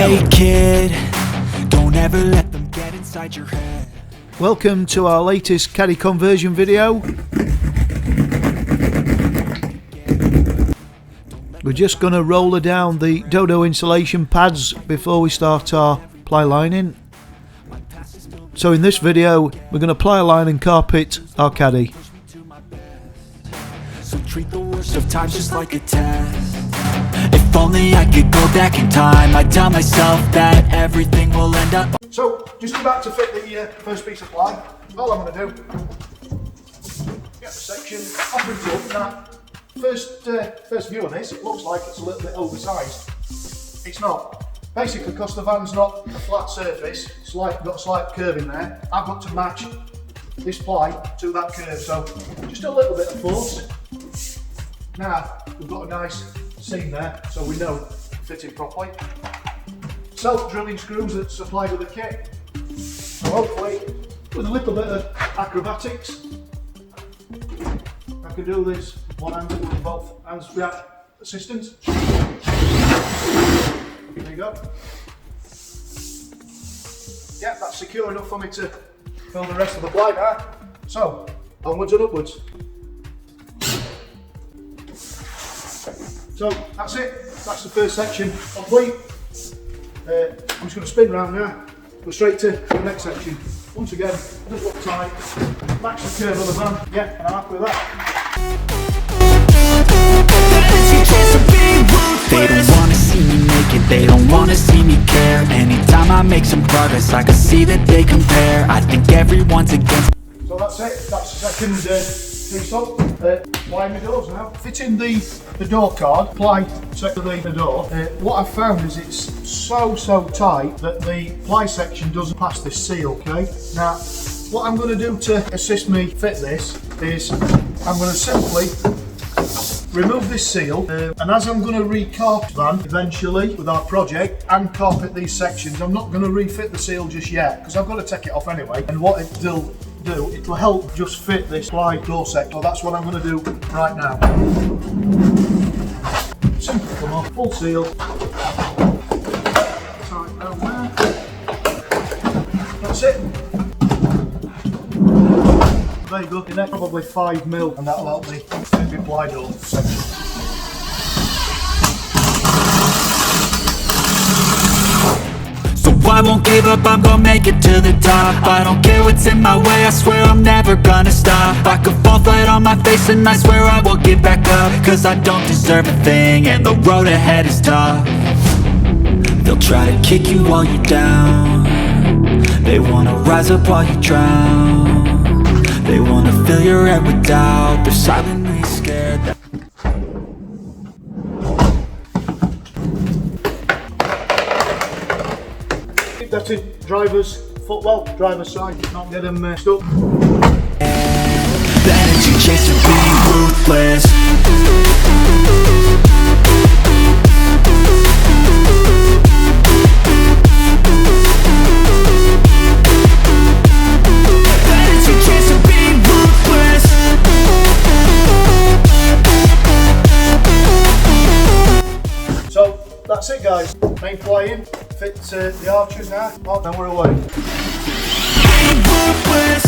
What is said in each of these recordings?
Hey kid, don't ever let them get inside your head. Welcome to our latest Caddy conversion video. We're just going to roller down the Dodo insulation pads before we start our ply lining. So in this video we're going to ply line and carpet our Caddy. So treat the worst of times just like a test. If only I could go back in time, I'd tell myself that everything will end up. So just about to fit the first piece of ply. All I'm going to do, get the section off and up. Now, first view of this, it looks like it's a little bit oversized. It's not. Basically, because the van's not a flat surface, it's got a slight curve in there. I've got to match this ply to that curve, so just a little bit of force. Now we've got a nice seam there, so we know it's fitting properly. Self-drilling screws that's supplied with the kit. So hopefully, with a little bit of acrobatics, I can do this one-handed with both hands without assistance. There you go. Yeah, that's secure enough for me to fill the rest of the ply now. So, onwards and upwards. So that's it, that's the first section complete. I'm just going to spin round now, go straight to the next section. Once again, does look tight, match the curve of the van, yeah, and I'm happy with that. They don't wanna see me naked, they don't wanna see me care. Anytime I make some progress, I can see that they compare. I think everyone's against. So that's it, that's the second piece up. Plying the doors now. Fitting the door card, ply section of the door. What I've found is it's so tight that the ply section doesn't pass this seal, okay? Now, what I'm going to do to assist me fit this is I'm going to simply remove this seal, and as I'm going to recarpet the van eventually with our project and carpet these sections, I'm not going to refit the seal just yet because I've got to take it off anyway. And what it'll do, it'll help just fit this ply door section. So that's what I'm going to do right now. Simple come off, full seal. Tight down there. That's it. There you go. The next probably 5mm, and that'll help me fit my ply door section. I won't give up, I'm gonna make it to the top. I don't care what's in my way, I swear I'm never gonna stop. I could fall flat on my face and I swear I will get back up. Cause I don't deserve a thing and the road ahead is tough. They'll try to kick you while you're down. They wanna rise up while you drown. They wanna fill your head with doubt. They're silently scared that that's it, driver's footwell, driver's side, not get them stuck. the energy chaser being ruthless. The energy chaser being ruthless. So that's it guys, main ply in. Fit the arches now, oh, then we're away. Being ruthless,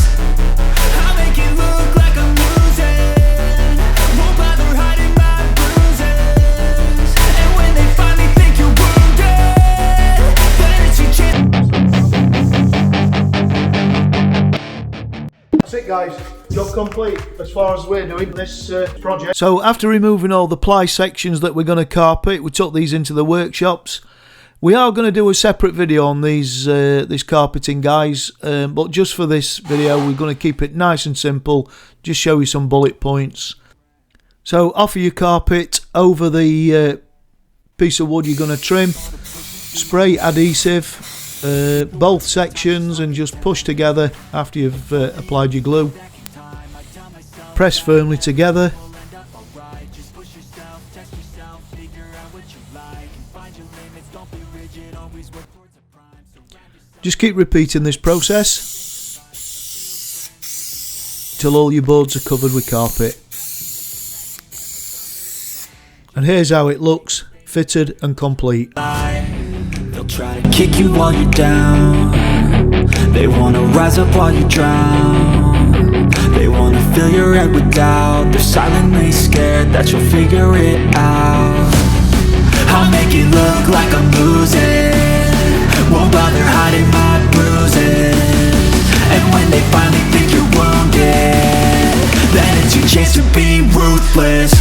I'll make it look like I'm losing. Won't bother hiding my bruises. And when they finally think you're wounded, That's it guys, job complete as far as we're doing this project. So after removing all the ply sections that we're going to carpet, we took these into the workshops. We are going to do a separate video on these this carpeting guys, but just for this video we're going to keep it nice and simple, just show you some bullet points. So offer your carpet over the piece of wood you're going to trim, spray adhesive both sections and just push together after you've applied your glue. Press firmly together. Just keep repeating this process till all your boards are covered with carpet. And here's how it looks, fitted and complete. They'll try to kick you while you're down. They wanna rise up while you drown. They wanna fill your head with doubt. They're silently scared that you'll figure it out. I'll make it look like I'm losing, won't bother hiding my bruises. And when they finally think you're wounded, then it's your chance to be ruthless.